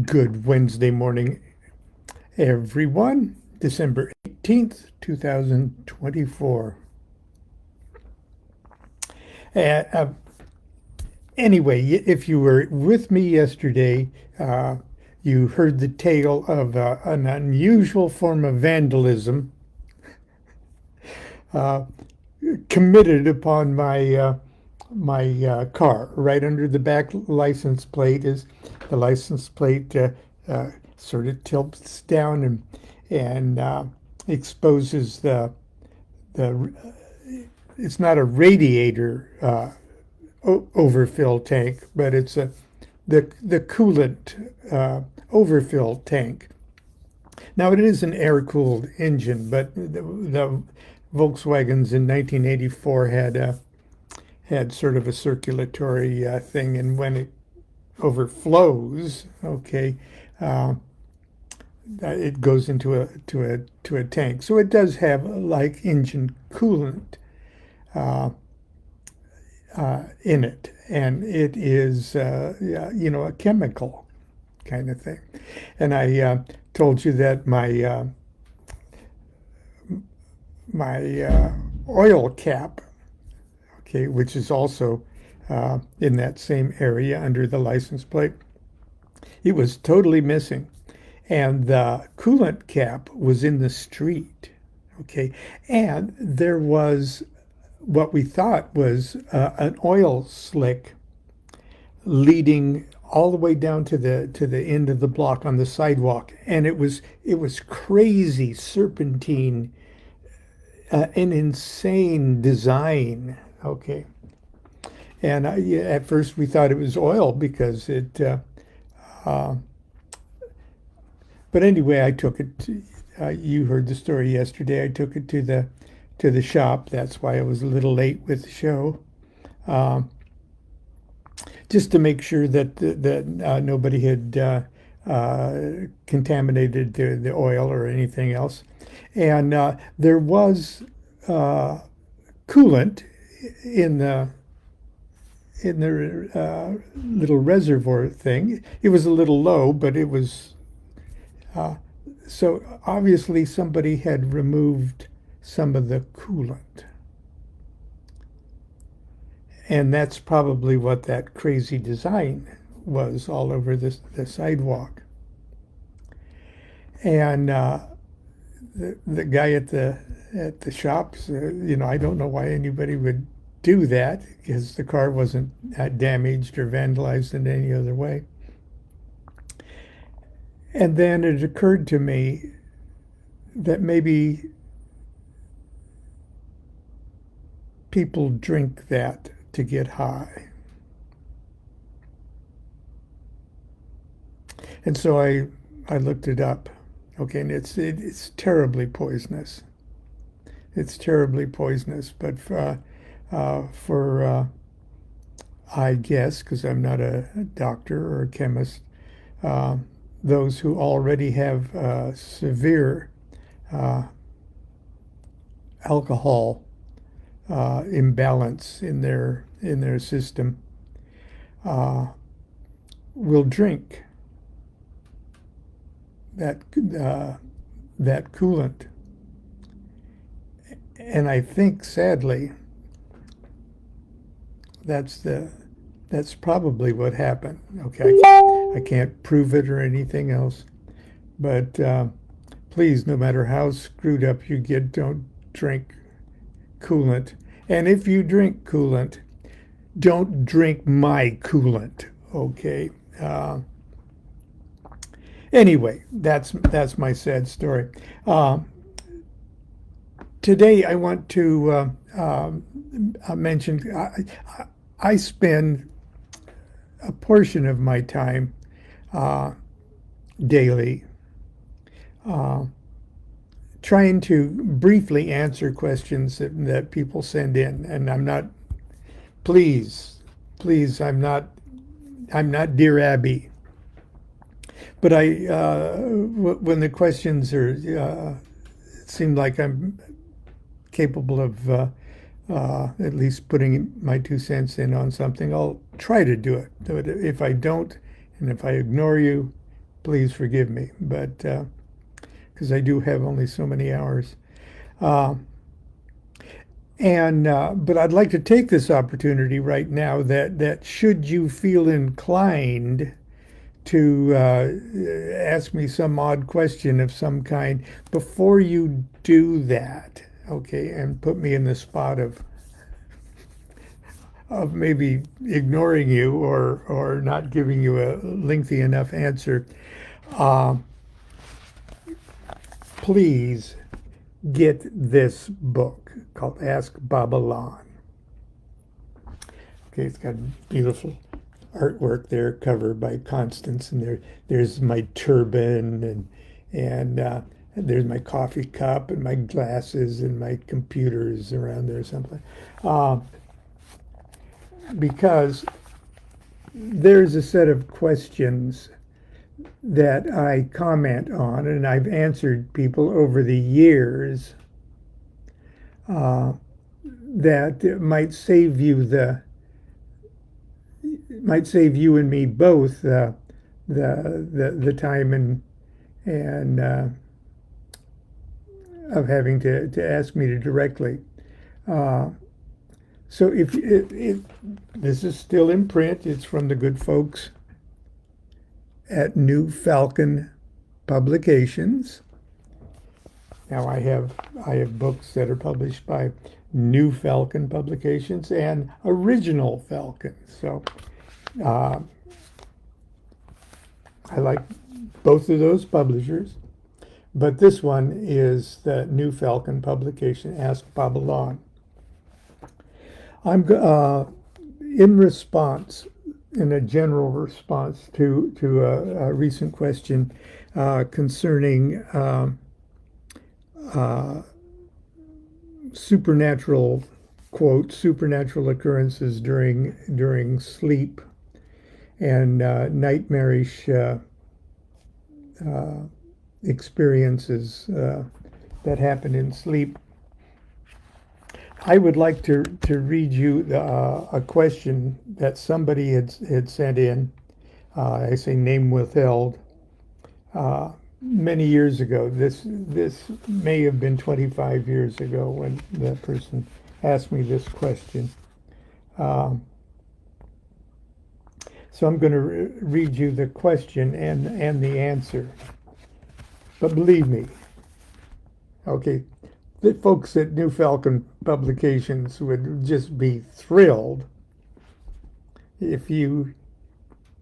Good Wednesday morning, everyone. December 18th, 2024. Uh, uh, anyway, if you were with me yesterday, you heard the tale of an unusual form of vandalism uh, committed upon my car. Right under the back license plate is the license plate. Sort of tilts down and exposes the. It's not a radiator overfill tank, but it's the coolant overfill tank. Now it is an air-cooled engine, but the Volkswagens in 1984 had sort of a circulatory thing, and when it overflows, okay, uh, it goes into a tank. So it does have like engine coolant uh, in it, and it is a chemical kind of thing. And I told you that my oil cap, okay, which is also in that same area under the license plate, it was totally missing. And the coolant cap was in the street, okay? And there was what we thought was an oil slick leading all the way down to the end of the block on the sidewalk, and it was crazy serpentine, an insane design. Okay, and yeah, at first we thought it was oil because it. Uh, but anyway, I took it. You heard the story yesterday. I took it to the shop. That's why I was a little late with the show. Um, just to make sure that nobody had contaminated the oil or anything else. And there was uh, coolant in the little reservoir thing. It was a little low, but it was uh, so obviously somebody had removed some of the coolant. And that's probably what that crazy design was all over the sidewalk. And the guy at the shop said, I don't know why anybody would do that because the car wasn't damaged or vandalized in any other way. And then it occurred to me that maybe people drink that to get high. And so I looked it up. Okay, and it's terribly poisonous. It's terribly poisonous, but for I guess, because I'm not a doctor or a chemist, uh, those who already have severe uh, alcohol imbalance in their system uh, will drink that that coolant. And I think, sadly, that's probably what happened. Okay, I can't prove it or anything else, but please, no matter how screwed up you get, don't drink coolant. And if you drink coolant, don't drink my coolant. Okay. Anyway, that's my sad story. Uh, Today, I want to mention I spend a portion of my time uh, daily uh, trying to briefly answer questions that people send in, and I'm not. Please, I'm not Dear Abby, but when the questions are, it seemed like I'm capable of at least putting my 2 cents in on something. I'll try to do it. But if I don't, and if I ignore you, please forgive me, but because I do have only so many hours. Uh, and but I'd like to take this opportunity right now that should you feel inclined to ask me some odd question of some kind, before you do that, okay, and put me in the spot of maybe ignoring you or not giving you a lengthy enough answer, uh, please get this book called Ask Babalon. Okay, it's got beautiful artwork there, covered by Constance, and there's my turban and there's my coffee cup and my glasses and my computers around there something. Uh, because there's a set of questions that I comment on, and I've answered people over the years uh, that might save you and me both the time and of having to ask me to directly. Uh, so if this is still in print, it's from the good folks at New Falcon Publications. Now I have books that are published by New Falcon Publications and Original Falcon. So uh, I like both of those publishers, but this one is the New Falcon publication, Ask Babalon. I'm in response, in a general response to a recent question concerning supernatural, quote, supernatural occurrences during sleep and nightmarish experiences that happen in sleep. I would like to read you a question that somebody had sent in. I say name withheld. Many years ago. This may have been 25 years ago when the person asked me this question. So I'm going to read you the question and the answer. But believe me, okay, the folks at New Falcon Publications would just be thrilled if you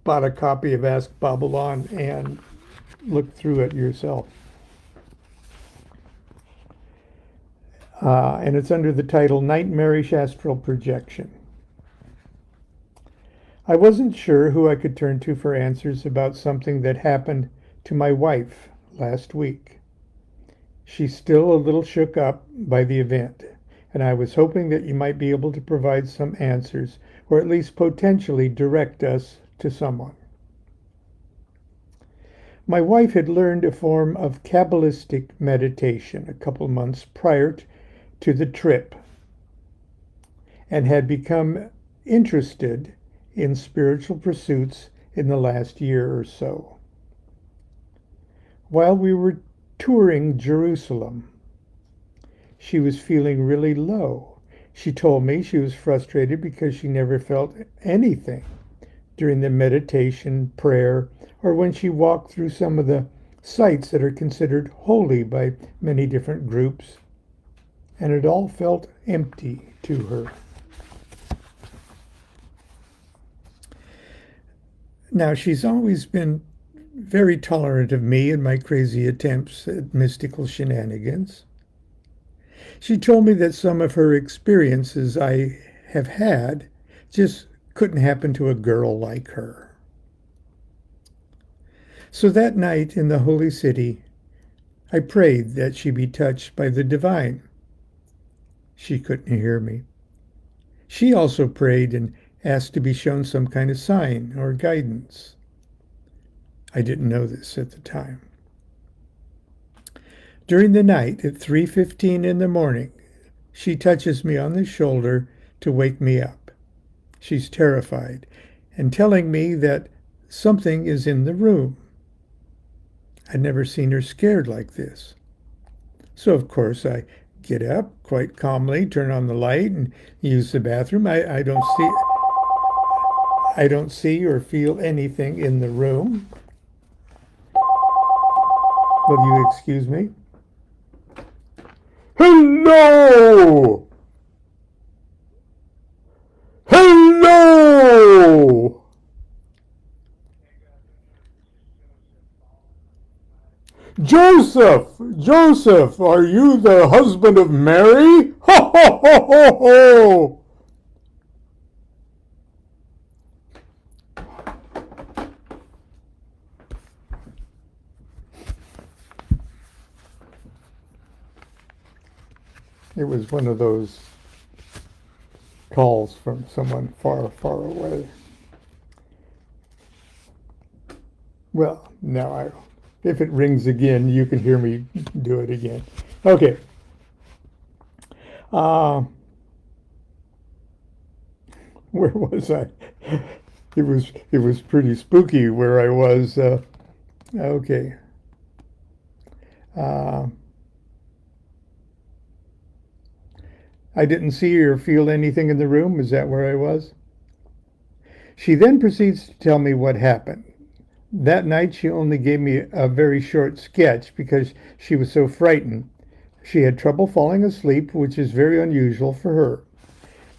bought a copy of Ask Babalon and look through it yourself. And it's under the title Nightmarish Astral Projection. I wasn't sure who I could turn to for answers about something that happened to my wife last week. She's still a little shook up by the event, and I was hoping that you might be able to provide some answers, or at least potentially direct us to someone. My wife had learned a form of Kabbalistic meditation a couple months prior to the trip and had become interested in spiritual pursuits in the last year or so. While we were touring Jerusalem, she was feeling really low. She told me she was frustrated because she never felt anything during the meditation, prayer, or when she walked through some of the sites that are considered holy by many different groups, and it all felt empty to her. Now, she's always been very tolerant of me and my crazy attempts at mystical shenanigans. She told me that some of her experiences I have had just couldn't happen to a girl like her. So that night in the Holy City, I prayed that she be touched by the divine. She couldn't hear me. She also prayed and asked to be shown some kind of sign or guidance. I didn't know this at the time. During the night at 3:15 in the morning, she touches me on the shoulder to wake me up. She's terrified and telling me that something is in the room. I'd never seen her scared like this. So, of course, I get up quite calmly, turn on the light, and use the bathroom. I don't see or feel anything in the room. Will you excuse me? Hello! Hello! Joseph! Joseph, are you the husband of Mary? Ho, ho, ho, ho, ho! It was one of those calls from someone far, far away. Well, if it rings again, you can hear me do it again. Okay. Where was I? It was pretty spooky where I was. Okay. I didn't see or feel anything in the room. Is that where I was? She then proceeds to tell me what happened. That night, she only gave me a very short sketch because she was so frightened. She had trouble falling asleep, which is very unusual for her.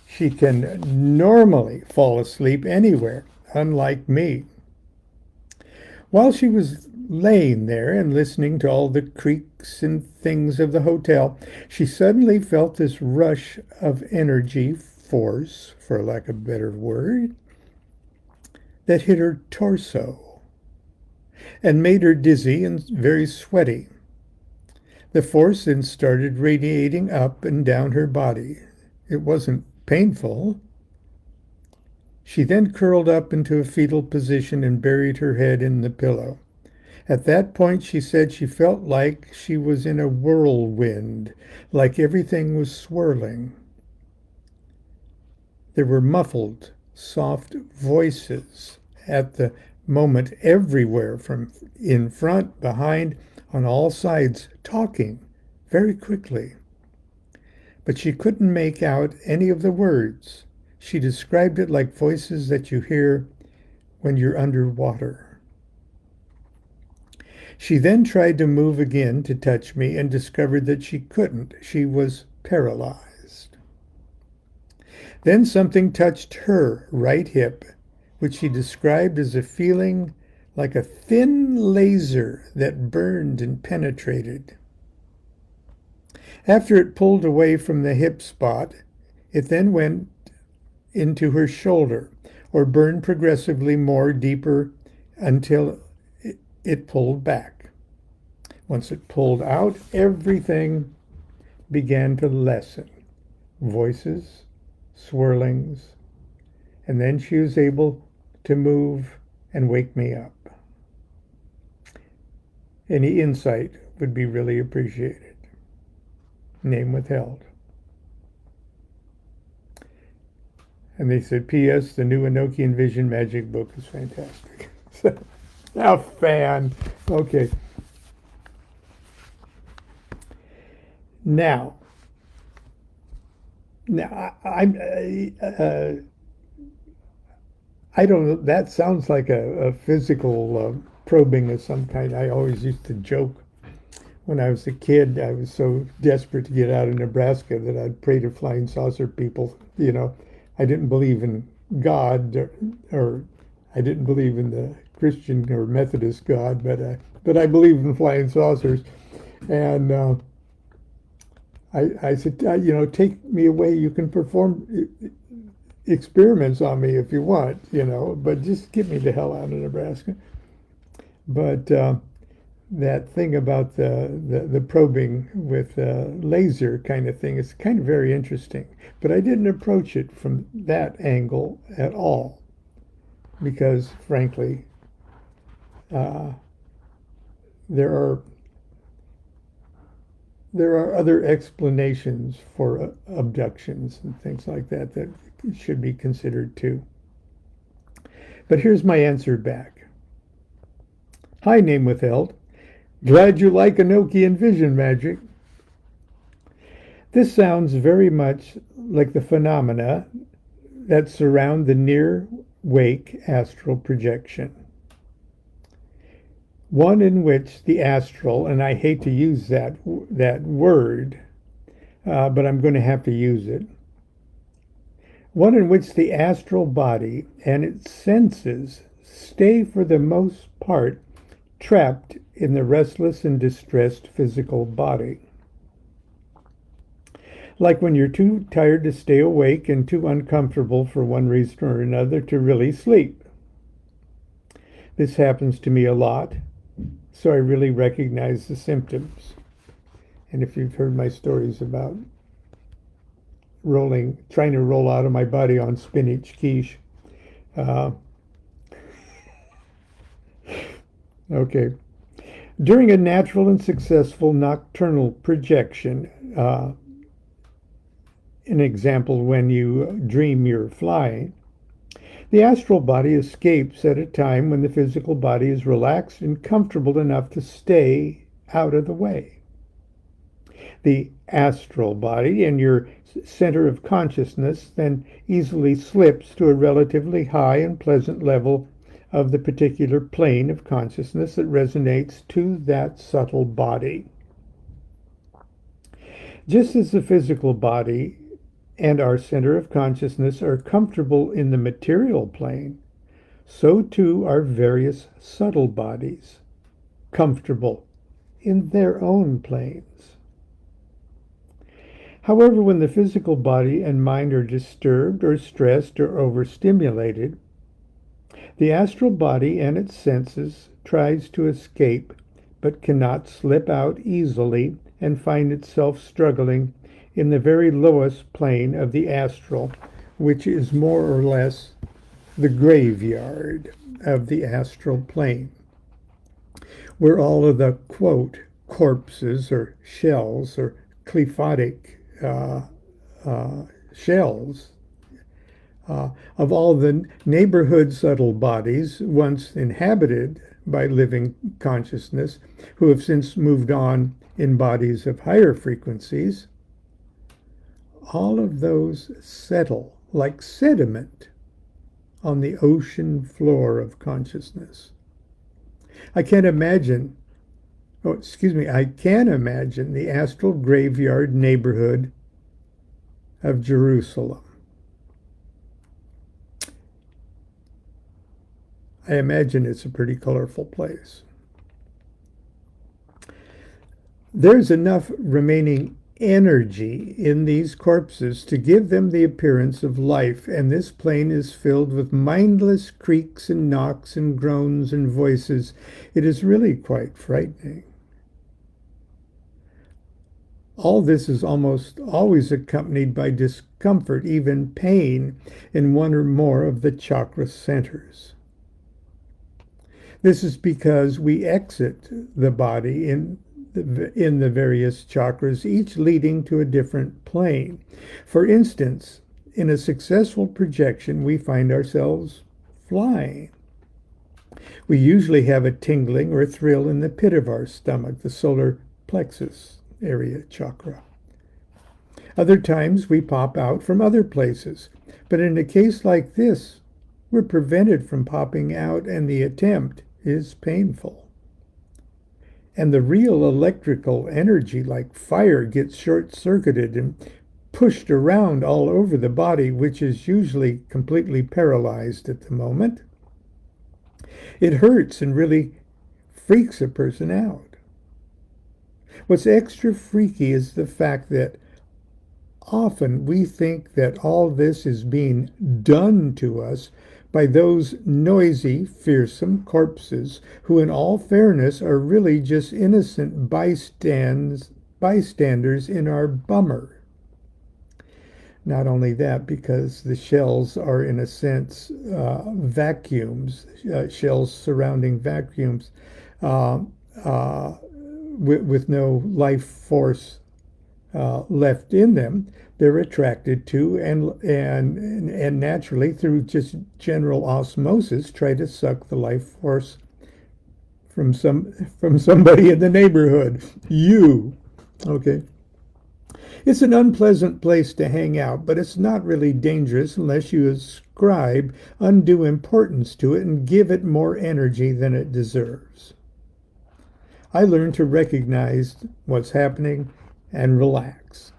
She can normally fall asleep anywhere, unlike me. While she was laying there and listening to all the creaks and things of the hotel, she suddenly felt this rush of energy, force, for lack of a better word, that hit her torso and made her dizzy and very sweaty. The force then started radiating up and down her body. It wasn't painful. She then curled up into a fetal position and buried her head in the pillow. At that point, she said she felt like she was in a whirlwind, like everything was swirling. There were muffled, soft voices at the moment everywhere, from in front, behind, on all sides, talking very quickly. But she couldn't make out any of the words. She described it like voices that you hear when you're underwater. She then tried to move again to touch me and discovered that she couldn't. She was paralyzed. Then something touched her right hip, which she described as a feeling like a thin laser that burned and penetrated. After it pulled away from the hip spot, it then went into her shoulder, or burned progressively more deeper until it pulled back. Once it pulled out, everything began to lessen. Voices, swirlings, and then she was able to move and wake me up. Any insight would be really appreciated. Name withheld. And they said, P.S. The new Enochian Vision Magic book is fantastic. A fan. Okay. Now I don't know. That sounds like a physical probing of some kind. I always used to joke when I was a kid. I was so desperate to get out of Nebraska that I'd pray to flying saucer people. I didn't believe in God, or I didn't believe in the Christian or Methodist God, but I believed in flying saucers. And I said, take me away. You can perform experiments on me if you want, but just get me the hell out of Nebraska. But that thing about the probing with laser kind of thing is kind of very interesting. But I didn't approach it from that angle at all, because frankly, there are other explanations for abductions and things like that that should be considered too. But here's my answer back. Hi, name withheld. Glad you like Enochian vision magic. This sounds very much like the phenomena that surround the near-wake astral projection. One in which the astral, and I hate to use that word, but I'm going to have to use it. One in which the astral body and its senses stay for the most part trapped in the restless and distressed physical body. Like when you're too tired to stay awake and too uncomfortable for one reason or another to really sleep. This happens to me a lot, so I really recognize the symptoms. And if you've heard my stories about trying to roll out of my body on spinach quiche, okay. During a natural and successful nocturnal projection, an example when you dream you're flying, the astral body escapes at a time when the physical body is relaxed and comfortable enough to stay out of the way. The astral body and your center of consciousness then easily slips to a relatively high and pleasant level of the particular plane of consciousness that resonates to that subtle body. Just as the physical body and our center of consciousness are comfortable in the material plane, so too are various subtle bodies comfortable in their own planes. However, when the physical body and mind are disturbed or stressed or overstimulated, the astral body and its senses tries to escape but cannot slip out easily and find itself struggling in the very lowest plane of the astral, which is more or less the graveyard of the astral plane, where all of the, quote, corpses or shells or qliphothic shells of all the neighborhood subtle bodies once inhabited by living consciousness, who have since moved on in bodies of higher frequencies, all of those settle like sediment on the ocean floor of consciousness. I can imagine the astral graveyard neighborhood of Jerusalem. I imagine it's a pretty colorful place. There's enough remaining energy in these corpses to give them the appearance of life, and this plane is filled with mindless creaks and knocks and groans and voices. It is really quite frightening. All this is almost always accompanied by discomfort, even pain, in one or more of the chakra centers. This is because we exit the body in the various chakras, each leading to a different plane. For instance, in a successful projection, we find ourselves flying. We usually have a tingling or thrill in the pit of our stomach, the solar plexus area chakra. Other times we pop out from other places, but in a case like this, we're prevented from popping out, and the attempt is painful. And the real electrical energy, like fire, gets short-circuited and pushed around all over the body, which is usually completely paralyzed at the moment. It hurts and really freaks a person out. What's extra freaky is the fact that often we think that all this is being done to us by those noisy, fearsome corpses who, in all fairness, are really just innocent bystanders in our bummer. Not only that, because the shells are, in a sense, vacuums, shells surrounding vacuums with no life force left in them. They're attracted to and naturally, through just general osmosis, try to suck the life force from somebody in the neighborhood. You. Okay. It's an unpleasant place to hang out, but it's not really dangerous unless you ascribe undue importance to it and give it more energy than it deserves. I learned to recognize what's happening and relax.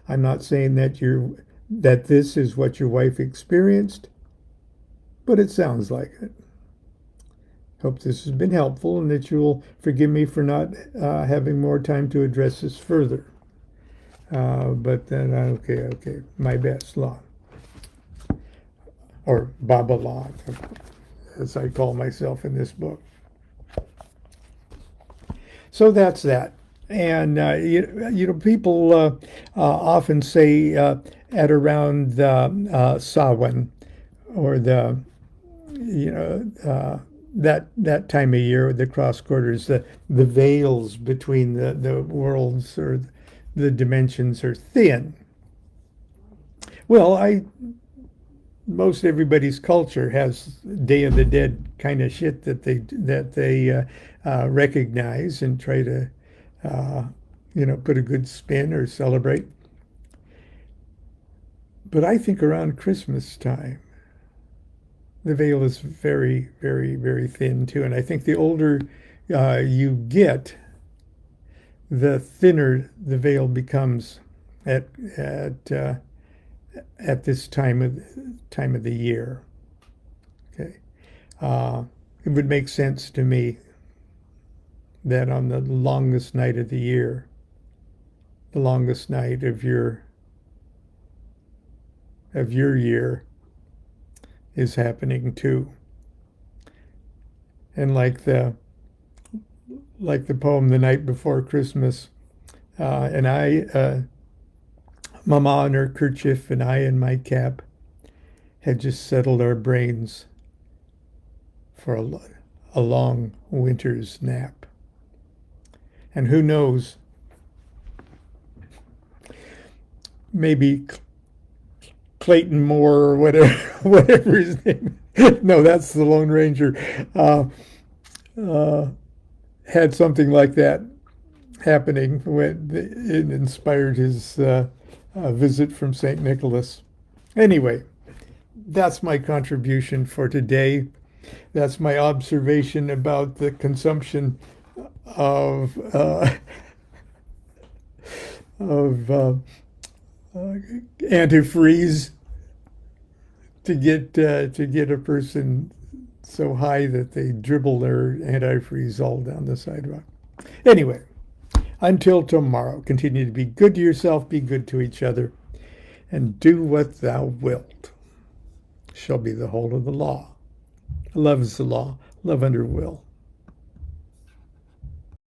I'm not saying that this is what your wife experienced, but it sounds like it. Hope this has been helpful and that you'll forgive me for not having more time to address this further. But then, okay, my best, Lon. Or Babalon, as I call myself in this book. So that's that. And, people often say at around Samhain or that time of year, the cross quarters, the veils between the worlds or the dimensions are thin. Well, most everybody's culture has Day of the Dead kind of shit that they recognize and try to put a good spin or celebrate. But I think around Christmas time, the veil is very, very, very thin too. And I think the older you get, the thinner the veil becomes at this time of the year. Okay, it would make sense to me that on the longest night of the year, the longest night of your year is happening too. And like the poem "The Night Before Christmas," and I, Mama in her kerchief and I in my cap, had just settled our brains for a long winter's nap. And who knows, maybe Clayton Moore or whatever his name. No, that's the Lone Ranger. Had something like that happening when it inspired his visit from St. Nicholas. Anyway, that's my contribution for today. That's my observation about the consumption of antifreeze to get a person so high that they dribble their antifreeze all down the sidewalk. Anyway, until tomorrow, continue to be good to yourself, be good to each other, and do what thou wilt shall be the whole of the law. Love is the law, love under will.